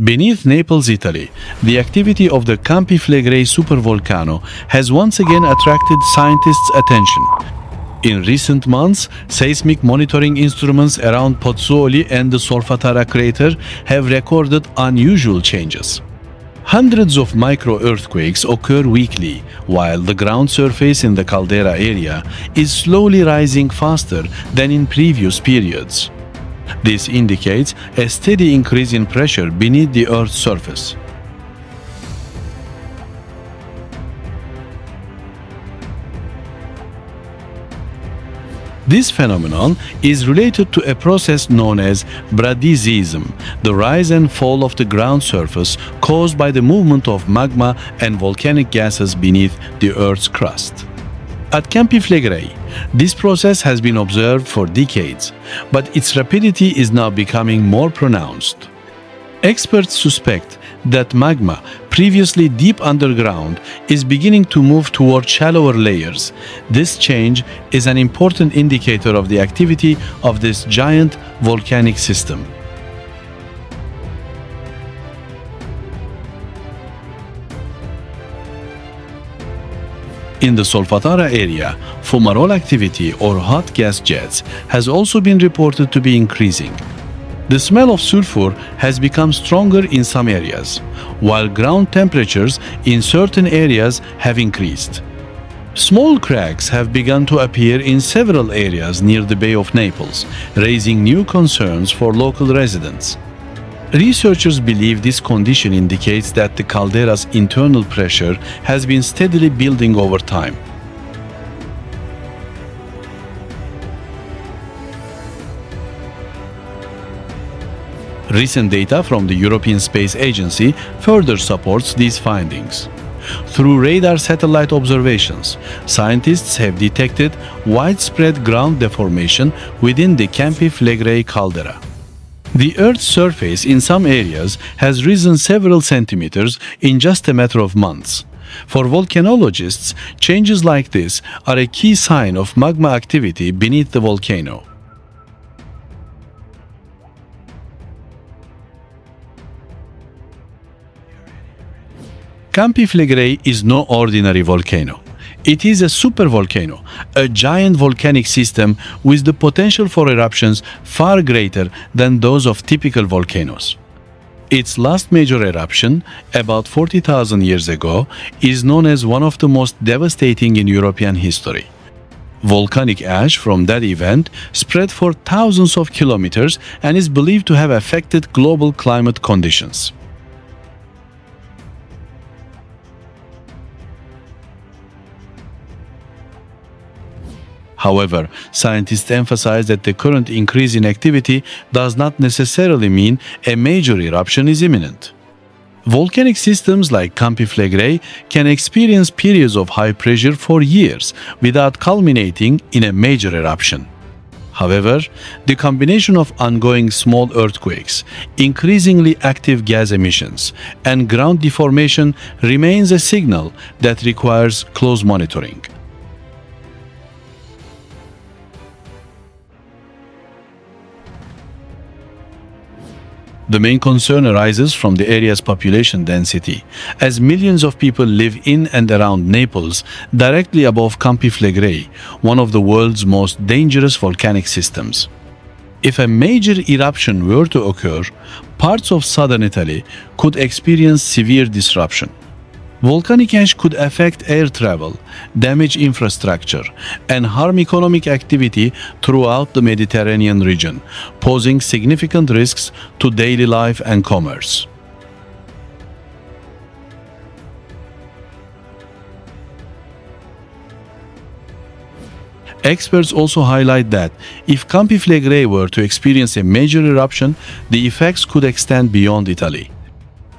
Beneath Naples, Italy, the activity of the Campi Flegrei supervolcano has once again attracted scientists' attention. In recent months, seismic monitoring instruments around Pozzuoli and the Solfatara crater have recorded unusual changes. Hundreds of microearthquakes occur weekly, while the ground surface in the caldera area is slowly rising faster than in previous periods. This indicates a steady increase in pressure beneath the Earth's surface. This phenomenon is related to a process known as bradyseism, the rise and fall of the ground surface caused by the movement of magma and volcanic gases beneath the Earth's crust. At Campi Flegrei, this process has been observed for decades, but its rapidity is now becoming more pronounced. Experts suspect that magma, previously deep underground, is beginning to move toward shallower layers. This change is an important indicator of the activity of this giant volcanic system. In the Solfatara area, Fumarole activity or hot gas jets has also been reported to be increasing. The smell of sulfur has become stronger in some areas, while ground temperatures in certain areas have increased. Small cracks have begun to appear in several areas near the Bay of Naples, raising new concerns for local residents. Researchers believe this condition indicates that the caldera's internal pressure has been steadily building over time. Recent data from the European Space Agency further supports these findings. Through radar satellite observations, scientists have detected widespread ground deformation within the Campi Flegrei caldera. The Earth's surface in some areas has risen several centimeters in just a matter of months. For volcanologists, changes like this are a key sign of magma activity beneath the volcano. Campi Flegrei is no ordinary volcano. It is a supervolcano, a giant volcanic system with the potential for eruptions far greater than those of typical volcanoes. Its last major eruption, about 40,000 years ago, is known as one of the most devastating in European history. Volcanic ash from that event spread for thousands of kilometers and is believed to have affected global climate conditions. However, scientists emphasize that the current increase in activity does not necessarily mean a major eruption is imminent. Volcanic systems like Campi Flegrei can experience periods of high pressure for years without culminating in a major eruption. However, the combination of ongoing small earthquakes, increasingly active gas emissions, and ground deformation remains a signal that requires close monitoring. The main concern arises from the area's population density, as millions of people live in and around Naples, directly above Campi Flegrei, one of the world's most dangerous volcanic systems. If a major eruption were to occur, parts of southern Italy could experience severe disruption. Volcanic ash could affect air travel, damage infrastructure, and harm economic activity throughout the Mediterranean region, posing significant risks to daily life and commerce. Experts also highlight that if Campi Flegrei were to experience a major eruption, the effects could extend beyond Italy.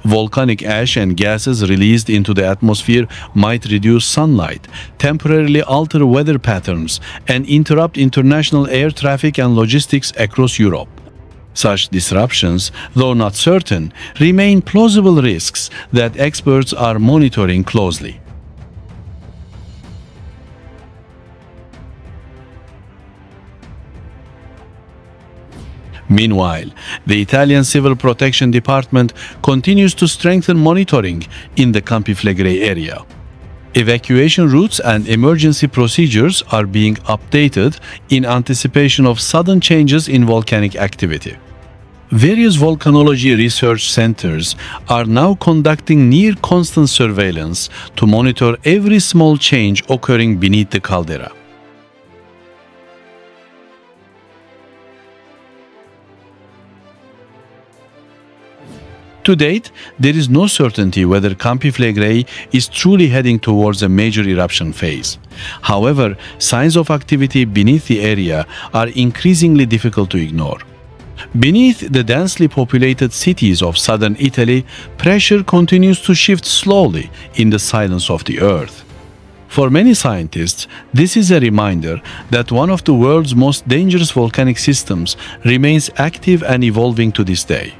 Volcanic ash and gases released into the atmosphere might reduce sunlight, temporarily alter weather patterns, and interrupt international air traffic and logistics across Europe. Such disruptions, though not certain, remain plausible risks that experts are monitoring closely. Meanwhile, the Italian Civil Protection Department continues to strengthen monitoring in the Campi Flegrei area. Evacuation routes and emergency procedures are being updated in anticipation of sudden changes in volcanic activity. Various volcanology research centers are now conducting near constant surveillance to monitor every small change occurring beneath the caldera. To date, there is no certainty whether Campi Flegrei is truly heading towards a major eruption phase. However, signs of activity beneath the area are increasingly difficult to ignore. Beneath the densely populated cities of southern Italy, pressure continues to shift slowly in the silence of the Earth. For many scientists, this is a reminder that one of the world's most dangerous volcanic systems remains active and evolving to this day.